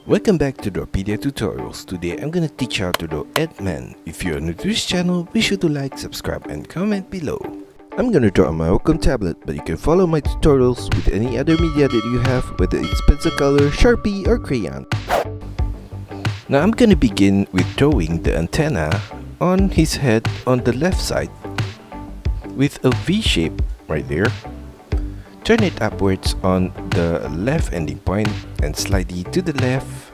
Welcome back to DRAWPEDIA tutorials. Today I'm gonna teach you how to draw Ant-Man. If you're new to this channel, be sure to like, subscribe and comment below. I'm gonna draw on my Wacom tablet, but you can follow my tutorials with any other media that you have, whether it's pencil color, Sharpie or crayon. Now I'm gonna begin with drawing the antenna on his head on the left side with a V shape right there. Turn it upwards on the left ending point and slightly to the left.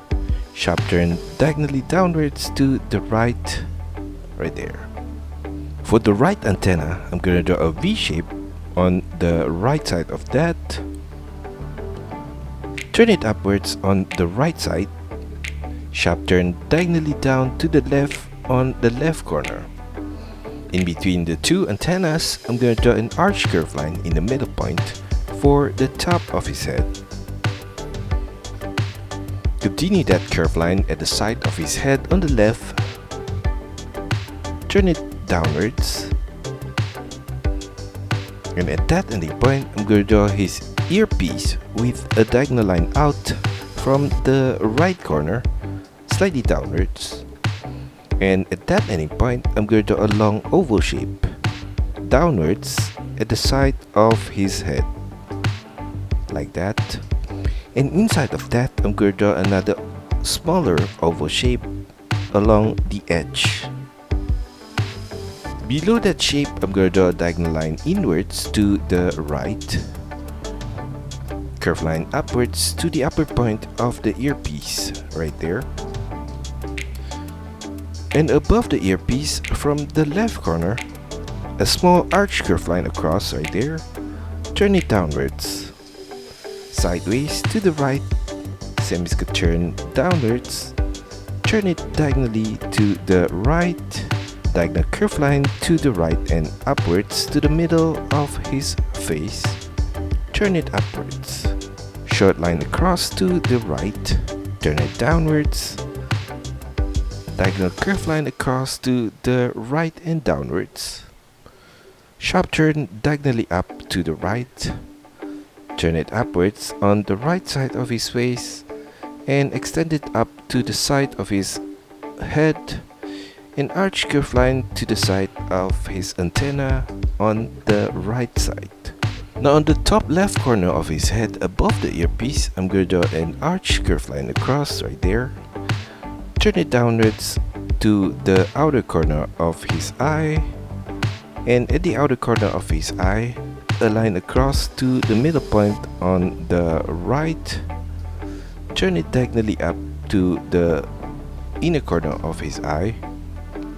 Sharp turn diagonally downwards to the right there. For the right antenna, I'm gonna draw a V shape on the right side of that. Turn it upwards on the right side. Sharp turn diagonally down to the left on the left corner. In between the two antennas, I'm gonna draw an arch curve line in the middle point for the top of his head. Continue that curve line at the side of his head on the left. Turn it downwards. And at that ending point, I'm going to draw his earpiece with a diagonal line out from the right corner, slightly downwards. And at that ending point, I'm going to draw a long oval shape downwards at the side of his head. Like that. And inside of that, I'm going to draw another smaller oval shape along the edge. Below that shape, I'm going to draw a diagonal line inwards to the right. Curve line upwards to the upper point of the earpiece right there. And above the earpiece, from the left corner, a small arch curve line across right there. Turn it downwards. Sideways to the right, semi-skirt turn downwards, turn it diagonally to the right, diagonal curve line to the right and upwards to the middle of his face, turn it upwards, short line across to the right, turn it downwards, diagonal curve line across to the right and downwards, sharp turn diagonally up to the right, turn it upwards on the right side of his face and extend it up to the side of his head. An arch curve line to the side of his antenna on the right side. Now on the top left corner of his head above the earpiece, I'm going to draw an arch curve line across right there. Turn it downwards to the outer corner of his eye, and at the outer corner of his eye, a line across to the middle point on the right. Turn it diagonally up to the inner corner of his eye.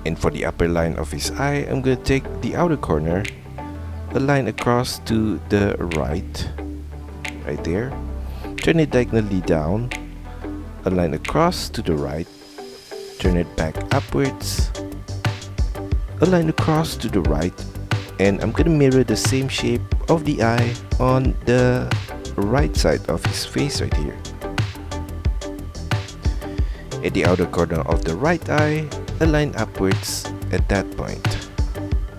And for the upper line of his eye, I'm going to take the outer corner, a line across to the right there. Turn it diagonally down, a line across to the right. Turn it back upwards, a line across to the right. And I'm gonna mirror the same shape of the eye on the right side of his face right here. At the outer corner of the right eye, a line upwards at that point.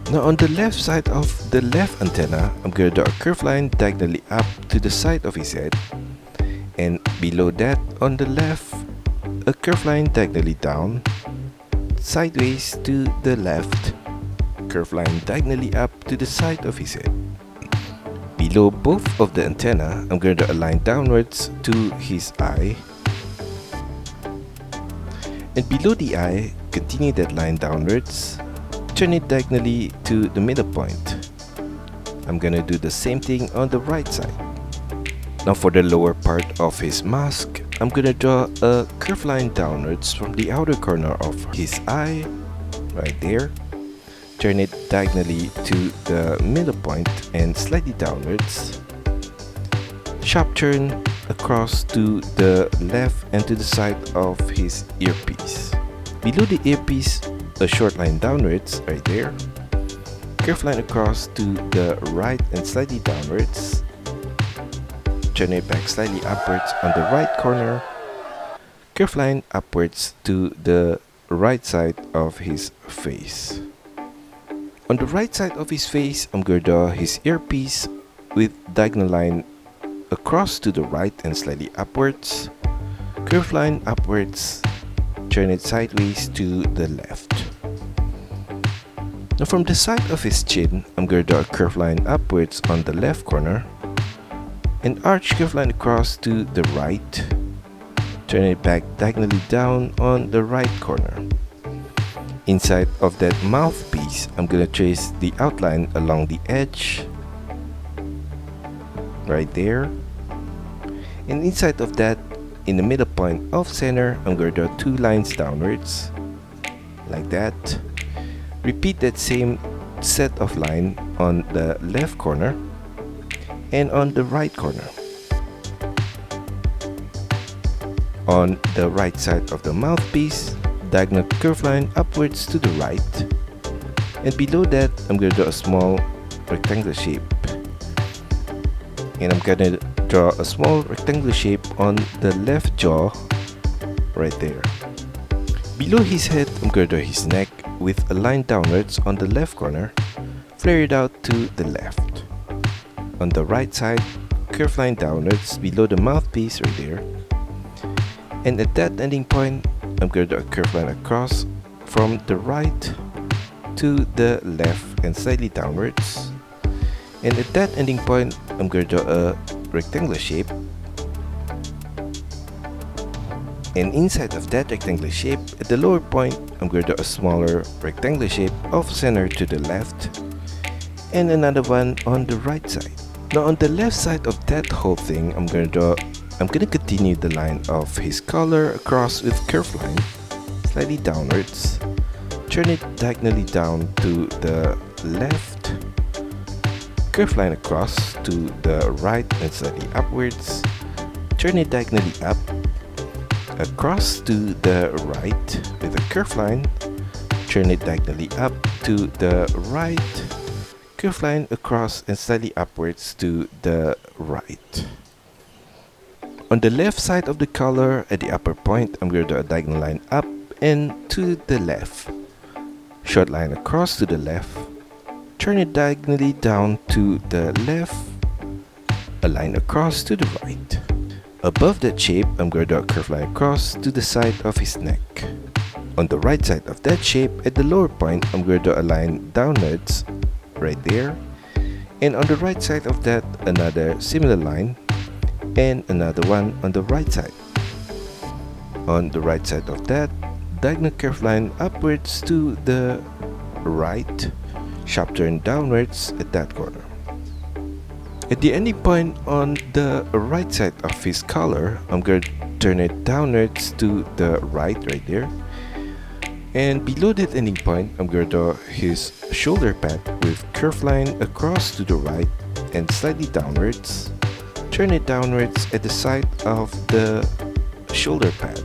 Now on the left side of the left antenna, I'm gonna draw a curved line diagonally up to the side of his head. And below that, on the left, a curved line diagonally down, sideways to the left. Curve line diagonally up to the side of his head. Below both of the antenna, I'm going to draw a line downwards to his eye. And below the eye, continue that line downwards. Turn it diagonally to the middle point. I'm going to do the same thing on the right side. Now for the lower part of his mask, I'm going to draw a curved line downwards from the outer corner of his eye, right there. Turn it diagonally to the middle point and slightly downwards. Sharp turn across to the left and to the side of his earpiece. Below the earpiece, a short line downwards right there. Curve line across to the right and slightly downwards. Turn it back slightly upwards on the right corner. Curve line upwards to the right side of his face. On the right side of his face, I'm going to draw his earpiece with diagonal line across to the right and slightly upwards. curved line upwards, turn it sideways to the left. Now from the side of his chin, I'm going to draw a curved line upwards on the left corner, an arch curved line across to the right, turn it back diagonally down on the right corner. Inside of that mouthpiece, I'm going to trace the outline along the edge, right there. And inside of that, in the middle point of center, I'm going to draw 2 lines downwards, like that. Repeat that same set of line on the left corner and on the right corner. On the right side of the mouthpiece, diagonal curved line upwards to the right, and below that I'm going to draw a small rectangular shape, and I'm going to draw a small rectangular shape on the left jaw right there. Below his head, I'm going to draw his neck with a line downwards on the left corner, flare it out to the left. On the right side, curved line downwards below the mouthpiece right there, and at that ending point I'm going to draw a curved line across from the right to the left and slightly downwards, and at that ending point I'm going to draw a rectangular shape, and inside of that rectangular shape at the lower point I'm going to draw a smaller rectangular shape off center to the left, and another one on the right side. Now on the left side of that whole thing, I'm going to continue the line of his collar across with curved line, slightly downwards, turn it diagonally down to the left, curved line across to the right and slightly upwards, turn it diagonally up, across to the right with a curved line, turn it diagonally up to the right, curved line across and slightly upwards to the right. On the left side of the collar at the upper point, I'm going to draw a diagonal line up and to the left, short line across to the left, turn it diagonally down to the left, a line across to the right. Above that shape, I'm going to draw a curved line across to the side of his neck. On the right side of that shape, at the lower point, I'm going to draw a line downwards, right there. And on the right side of that, another similar line, and another one on the right side. On the right side of that, diagonal curved line upwards to the right, sharp turn downwards at that corner. At the ending point on the right side of his collar, I'm going to turn it downwards to the right there. And below that ending point, I'm going to draw his shoulder pad with curved line across to the right and slightly downwards. Turn it downwards at the side of the shoulder pad.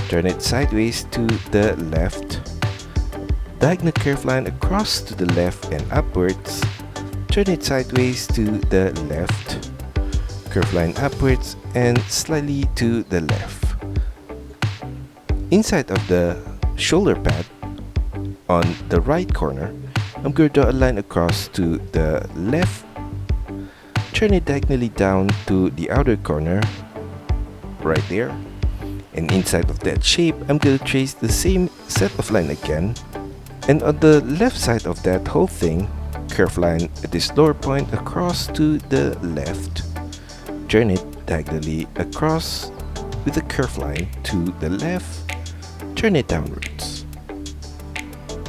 Turn it sideways to the left. Diagonal curved line across to the left and upwards. Turn it sideways to the left. Curved line upwards and slightly to the left. Inside of the shoulder pad, on the right corner, I'm going to draw a line across to the left. Turn it diagonally down to the outer corner, right there. And inside of that shape, I'm going to trace the same set of line again. And on the left side of that whole thing, curved line at this lower point across to the left. Turn it diagonally across with a curved line to the left. Turn it downwards.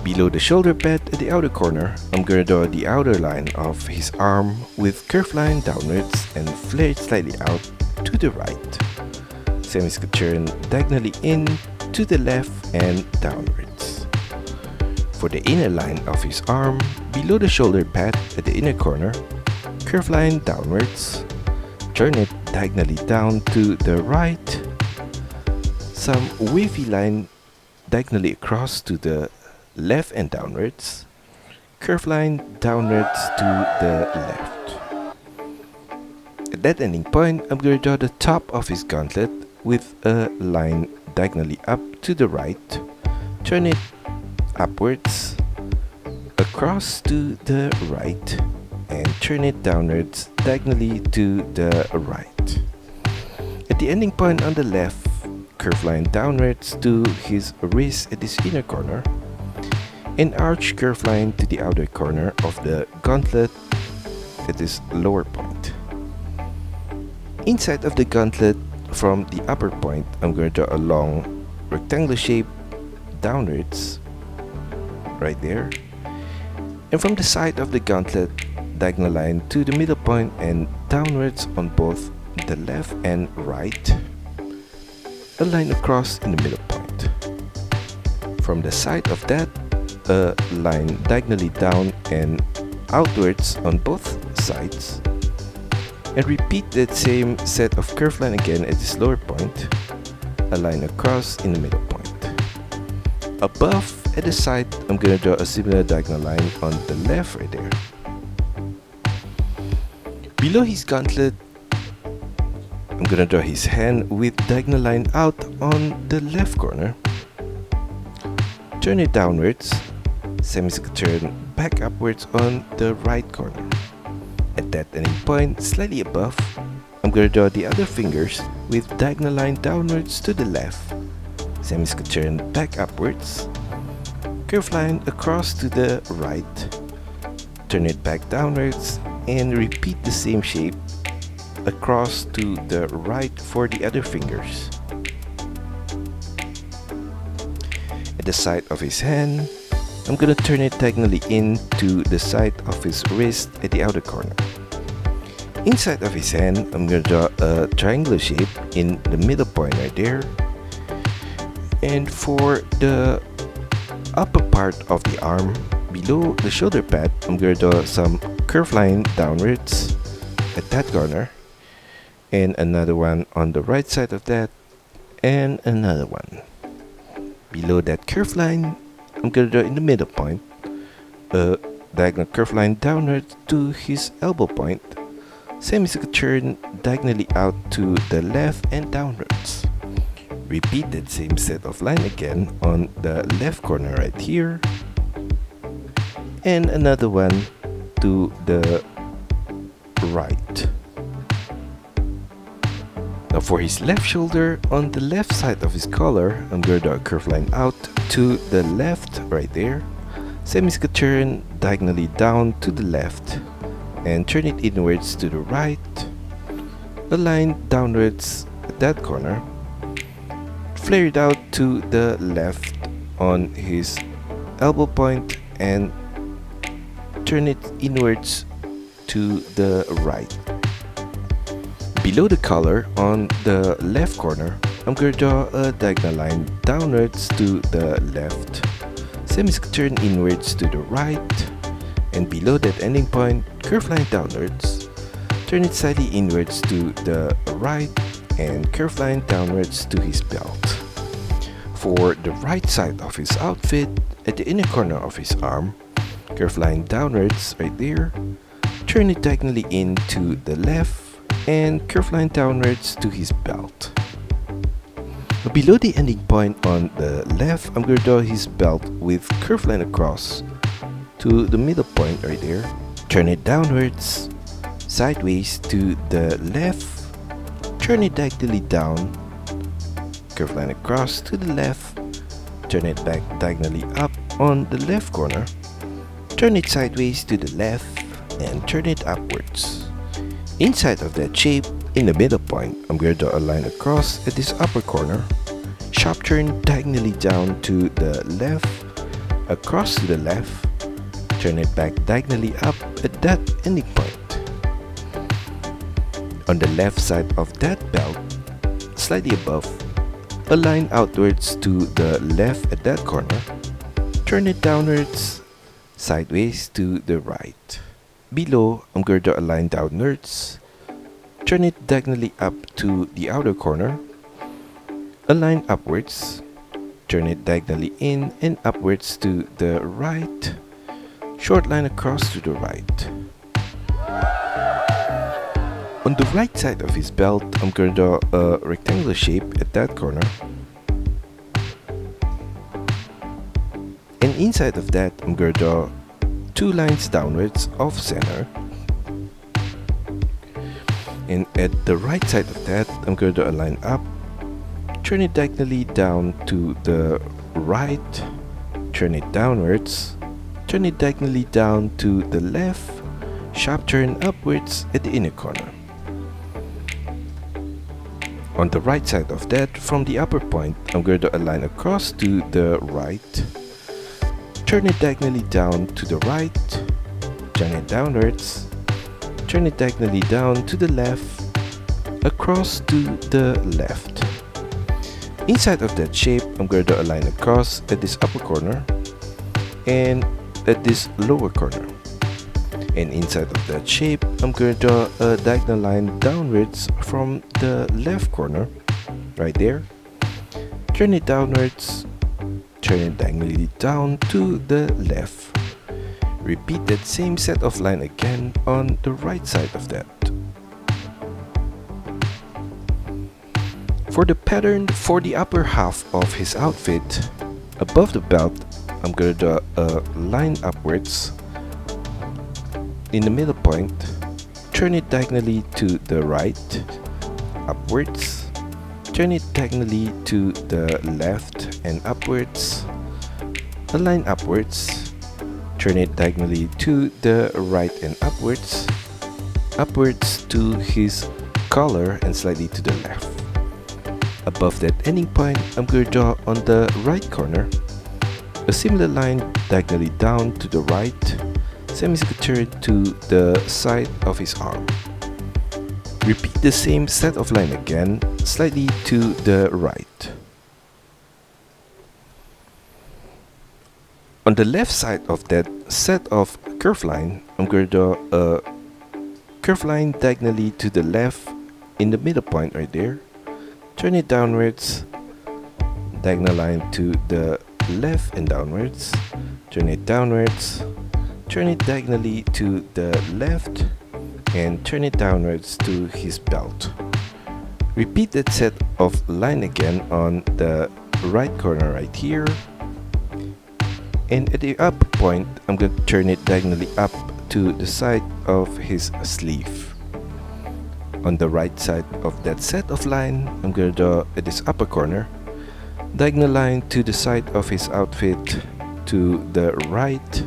Below the shoulder pad at the outer corner, I'm going to draw the outer line of his arm with curved line downwards and flare it slightly out to the right. Same as turn diagonally in to the left and downwards. For the inner line of his arm, below the shoulder pad at the inner corner, curved line downwards, turn it diagonally down to the right, some wavy line diagonally across to the left and downwards, curved line downwards to the left. At that ending point, I'm going to draw the top of his gauntlet with a line diagonally up to the right, turn it upwards, across to the right, and turn it downwards diagonally to the right. At the ending point on the left, curve line downwards to his wrist at this inner corner, and arch curve line to the outer corner of the gauntlet at this lower point. Inside of the gauntlet, from the upper point, I'm going to draw a long rectangular shape downwards, right there. And from the side of the gauntlet, diagonal line to the middle point and downwards on both the left and right. A line across in the middle point. From the side of that, a line diagonally down and outwards on both sides. And repeat that same set of curve line again at this lower point. A line across in the middle point. Above, at the side, I'm going to draw a similar diagonal line on the left right there. Below his gauntlet, I'm going to draw his hand with diagonal line out on the left corner. Turn it downwards, semicircle turn back upwards on the right corner. At that ending point, slightly above, I'm going to draw the other fingers with diagonal line downwards to the left, semicircle turn back upwards, curve line across to the right, turn it back downwards, and repeat the same shape across to the right for the other fingers. At the side of his hand, I'm going to turn it diagonally in to the side of his wrist at the outer corner. Inside of his hand, I'm going to draw a triangular shape in the middle point right there. And for the upper part of the arm, below the shoulder pad, I'm going to draw some curve line downwards at that corner. And another one on the right side of that. And another one. Below that curve line, I'm going to draw in the middle point a diagonal curve line downward to his elbow point, semicircle turn diagonally out to the left and downwards. Repeat that same set of line again on the left corner right here, and another one to the right. Now for his left shoulder, on the left side of his collar, I'm going to draw a curve line out to the left right there, semicircle turn diagonally down to the left, and turn it inwards to the right, a line downwards at that corner, flare it out to the left on his elbow point, and turn it inwards to the right. Below the collar, on the left corner, I'm going to draw a diagonal line downwards to the left, semicircle turn inwards to the right, and below that ending point, curve line downwards, turn it slightly inwards to the right, and curve line downwards to his belt. For the right side of his outfit, at the inner corner of his arm, curve line downwards right there, turn it diagonally in to the left, and curve line downwards to his belt. Below the ending point on the left, I'm going to draw his belt with curve line across to the middle point right there. Turn it downwards, sideways to the left, turn it diagonally down, curve line across to the left, turn it back diagonally up on the left corner, turn it sideways to the left, and turn it upwards. Inside of that shape, in the middle point, I'm going to draw a line across at this upper corner, sharp turn diagonally down to the left, across to the left, turn it back diagonally up at that ending point. On the left side of that belt, slightly above, a line outwards to the left at that corner, turn it downwards, sideways to the right. Below, I'm going to draw a line downwards, turn it diagonally up to the outer corner, a line upwards, turn it diagonally in and upwards to the right, short line across to the right. On the right side of his belt, I'm going to draw a rectangular shape at that corner, and inside of that, I'm going to draw two lines downwards off center, And at the right side of that, I'm going to align up, turn it diagonally down to the right, turn it downwards, turn it diagonally down to the left, sharp turn upwards at the inner corner. On the right side of that, from the upper point, I'm going to align across to the right, turn it diagonally down to the right, turn it downwards, turn it diagonally down to the left, across to the left. Inside of that shape, I'm going to align across at this upper corner and at this lower corner. And inside of that shape, I'm going to draw a diagonal line downwards from the left corner, right there. Turn it downwards, turn it diagonally down to the left. Repeat that same set of line again on the right side of that. For the pattern for the upper half of his outfit, above the belt, I'm going to draw a line upwards in the middle point, turn it diagonally to the right, upwards, turn it diagonally to the left and upwards, align upwards, turn it diagonally to the right and upwards, upwards to his collar and slightly to the left. Above that ending point, I'm going to draw on the right corner a similar line diagonally down to the right, semicircular to the side of his arm. Repeat the same set of line again, slightly to the right. On the left side of that set of curved line, I'm going to draw a curved line diagonally to the left in the middle point right there. Turn it downwards, diagonal line to the left and downwards, turn it downwards, turn it diagonally to the left and turn it downwards to his belt. Repeat that set of line again on the right corner right here, and at the upper point I'm going to turn it diagonally up to the side of his sleeve. On the right side of that set of line, I'm going to draw at this upper corner, diagonal line to the side of his outfit to the right,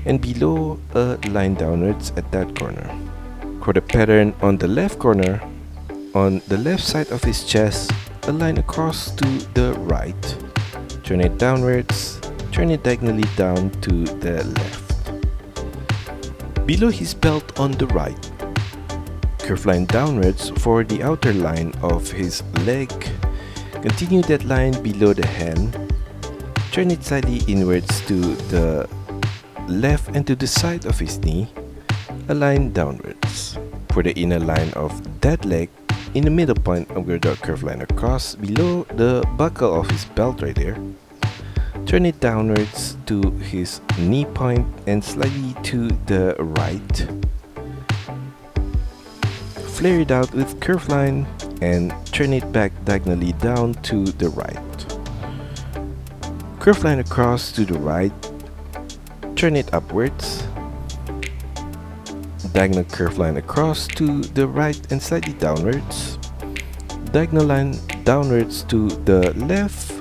and below a line downwards at that corner. For the pattern on the left corner, on the left side of his chest, a line across to the right, turn it downwards, turn it diagonally down to the left. Below his belt on the right, curve line downwards for the outer line of his leg. Continue that line below the hand. Turn it slightly inwards to the left and to the side of his knee. Align downwards. For the inner line of that leg, in the middle point, I'm going to draw a curved line across below the buckle of his belt right there. Turn it downwards to his knee point and slightly to the right. Flare it out with curved line and turn it back diagonally down to the right. Curved line across to the right, turn it upwards, diagonal curved line across to the right and slightly downwards, diagonal line downwards to the left,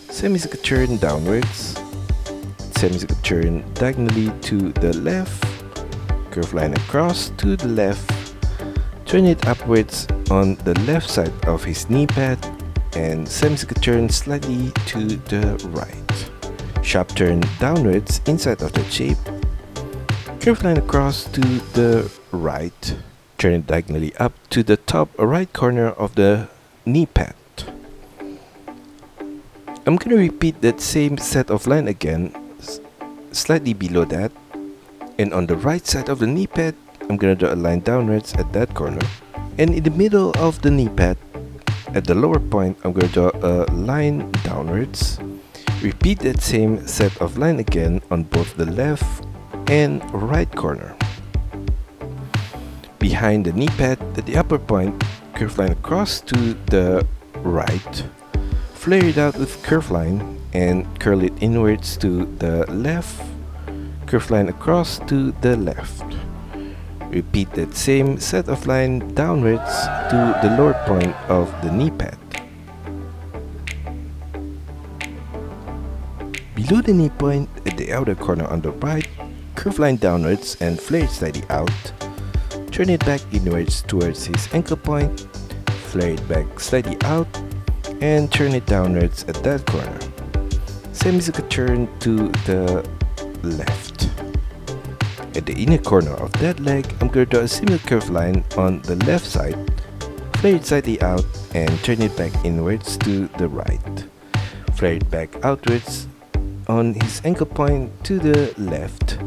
semicircular turn downwards, semicircular turn diagonally to the left, curved line across to the left, turn it upwards on the left side of his knee pad and semicircular turn slightly to the right. Sharp turn downwards inside of that shape. Curved line across to the right. Turn it diagonally up to the top right corner of the knee pad. I'm going to repeat that same set of line again, slightly below that. And on the right side of the knee pad, I'm going to draw a line downwards at that corner. And in the middle of the knee pad, at the lower point, I'm going to draw a line downwards. Repeat that same set of line again on both the left and right corner. Behind the knee pad, at the upper point, curved line across to the right. Flare it out with curved line and curl it inwards to the left. Curved line across to the left. Repeat that same set of line downwards to the lower point of the knee pad. Below the knee point at the outer corner on the right, curve line downwards and flare it slightly out. Turn it back inwards towards his ankle point, flare it back slightly out, and turn it downwards at that corner. Same as a turn to the left. At the inner corner of that leg, I'm going to draw a similar curve line on the left side, flare it slightly out, and turn it back inwards to the right. Flare it back outwards on his ankle point to the left.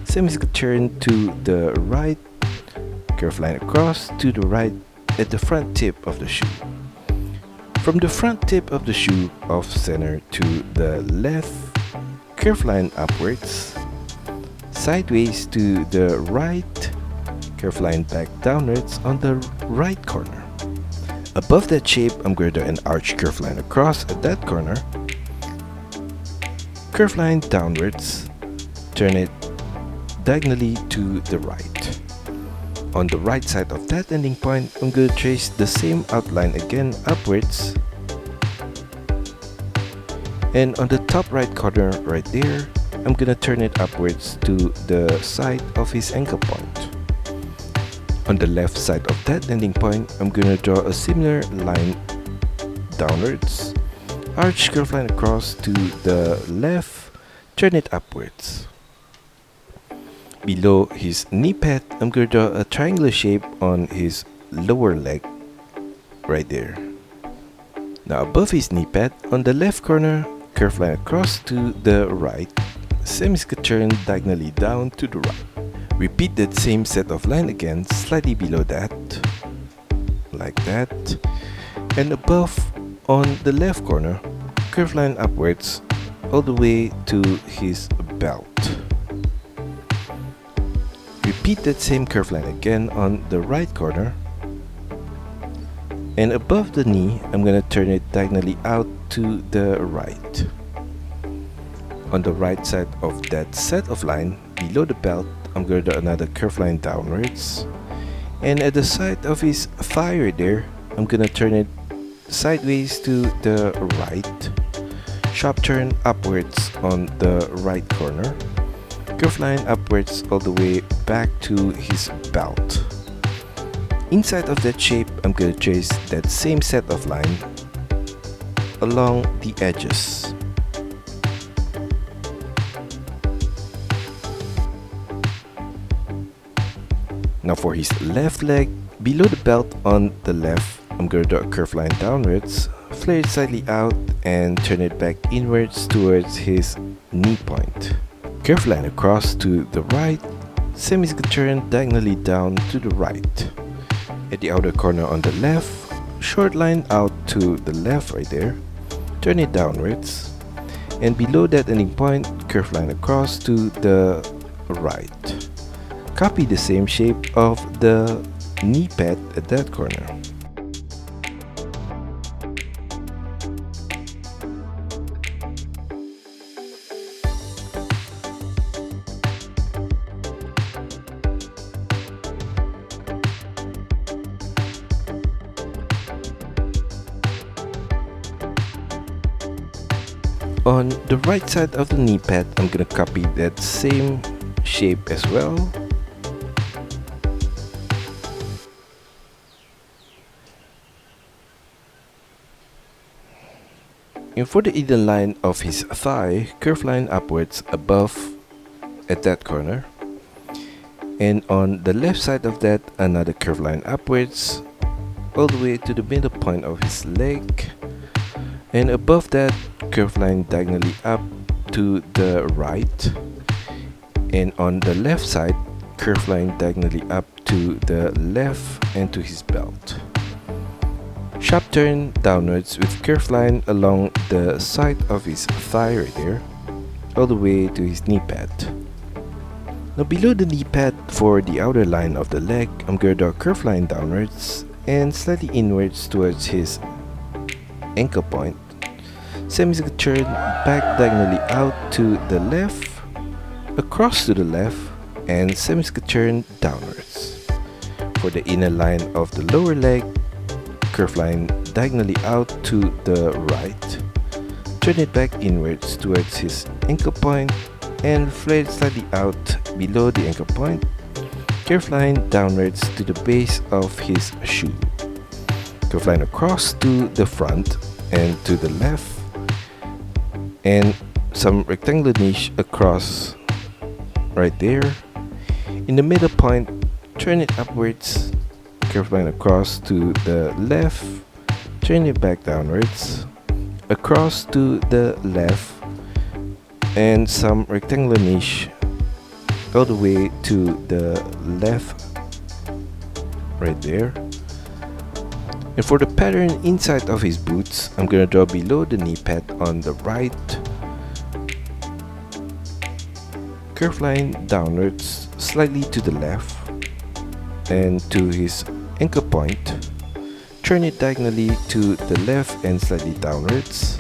Same as a turn to the right, curve line across to the right at the front tip of the shoe. From the front tip of the shoe off center to the left, curve line upwards, sideways to the right, curve line back downwards on the right corner. Above that shape, I'm going to do an arch curve line across at that corner, curve line downwards, turn it diagonally to the right. On the right side of that ending point, I'm going to trace the same outline again upwards, and on the top right corner right there, I'm going to turn it upwards to the side of his ankle point. On the left side of that ending point, I'm going to draw a similar line downwards, arch curve line across to the left, turn it upwards. Below his knee pad, I'm going to draw a triangular shape on his lower leg, right there. Now above his knee pad, on the left corner, curve line across to the right, same as turn diagonally down to the right. Repeat that same set of line again, slightly below that, like that, and above on the left corner, curve line upwards all the way to his belt. Repeat that same curve line again on the right corner, and above the knee, I'm going to turn it diagonally out to the right. On the right side of that set of line, below the belt, I'm going to do another curve line downwards, and at the side of his thigh right there, I'm going to turn it sideways to the right, sharp turn upwards on the right corner, curve line upwards all the way back to his belt. Inside of that shape, I'm going to trace that same set of line along the edges. Now for his left leg, below the belt on the left, I'm going to draw a curve line downwards, flare it slightly out, and turn it back inwards towards his knee point. Curve line across to the right, same as turn diagonally down to the right. At the outer corner on the left, short line out to the left right there, turn it downwards, and below that ending point, curve line across to the right. Copy the same shape of the knee pad at that corner. On the right side of the knee pad, I'm gonna copy that same shape as well. And for the hidden line of his thigh, curve line upwards above at that corner. And on the left side of that, another curve line upwards all the way to the middle point of his leg. And above that, curve line diagonally up to the right. And on the left side, curve line diagonally up to the left and to his belt. Sharp turn downwards with curve line along the side of his thigh right there, all the way to his knee pad. Now below the knee pad, for the outer line of the leg, I'm going to draw a curve line downwards and slightly inwards towards his ankle point. Same as a turn back diagonally out to the left, across to the left, and semi turn downwards. For the inner line of the lower leg, curve line diagonally out to the right. Turn it back inwards towards his ankle point and flare it slightly out below the ankle point. Curve line downwards to the base of his shoe. Curve line across to the front and to the left, and some rectangular niche across right there. In the middle point, turn it upwards, curve line across to the left, turn it back downwards, across to the left, and some rectangular niche all the way to the left right there. And for the pattern inside of his boots, I'm gonna draw below the knee pad on the right, curve line downwards slightly to the left and to his ankle point. Turn it diagonally to the left and slightly downwards.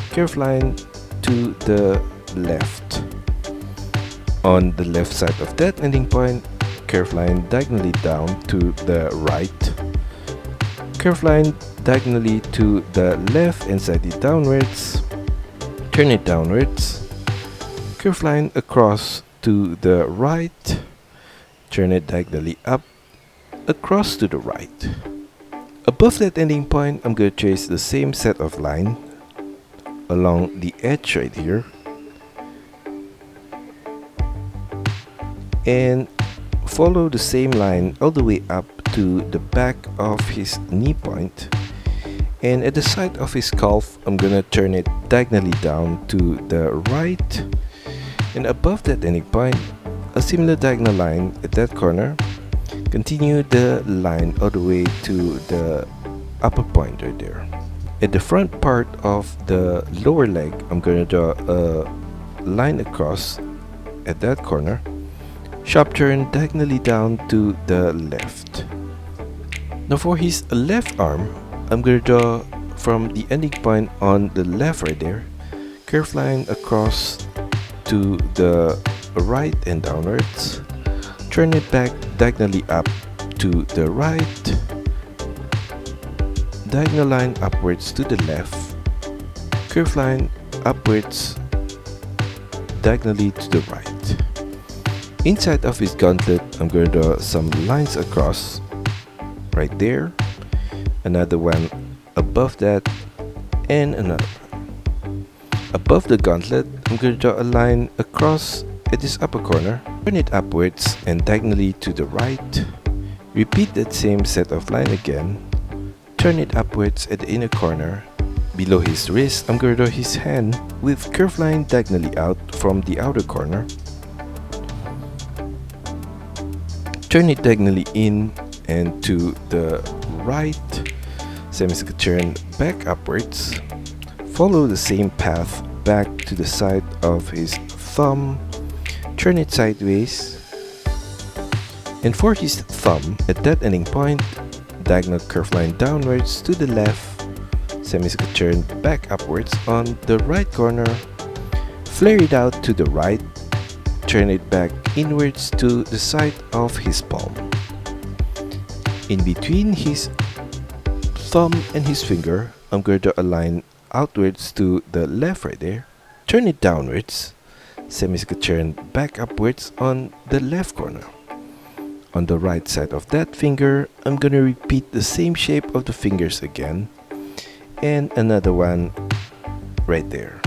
Curve line to the left. On the left side of that ending point, curve line diagonally down to the right. Curve line diagonally to the left and slightly downwards. Turn it downwards. Curve line across to the right. Turn it diagonally up, across to the right. Above that ending point, I'm going to trace the same set of line along the edge right here. And follow the same line all the way up to the back of his knee point. And at the side of his calf, I'm gonna turn it diagonally down to the right. And above that ending point, a similar diagonal line at that corner. Continue the line all the way to the upper point right there. At the front part of the lower leg, I'm gonna draw a line across at that corner. Sharp turn diagonally down to the left. Now for his left arm, I'm going to draw from the ending point on the left right there. Curve line across to the right and downwards. Turn it back diagonally up to the right. Diagonal line upwards to the left. Curve line upwards diagonally to the right. Inside of his gauntlet, I'm going to draw some lines across right there, another one above that, and another one. Above the gauntlet, I'm going to draw a line across at this upper corner, turn it upwards and diagonally to the right. Repeat that same set of line again, turn it upwards at the inner corner. Below his wrist, I'm going to draw his hand with curve line diagonally out from the outer corner. Turn it diagonally in and to the right, semicircle turn back upwards. Follow the same path back to the side of his thumb, turn it sideways. And for his thumb, at that ending point, diagonal curve line downwards to the left, semicircle turn back upwards on the right corner, flare it out to the right, turn it back inwards to the side of his palm. In between his thumb and his finger, I'm going to draw a line outwards to the left right there. Turn it downwards, semicircle turn back upwards on the left corner. On the right side of that finger, I'm going to repeat the same shape of the fingers again, and another one right there.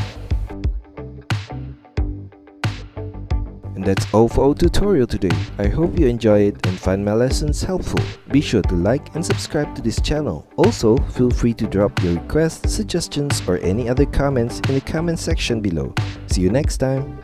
And that's all for our tutorial today. I hope you enjoy it and find my lessons helpful. Be sure to like and subscribe to this channel. Also, feel free to drop your requests, suggestions, or any other comments in the comment section below. See you next time!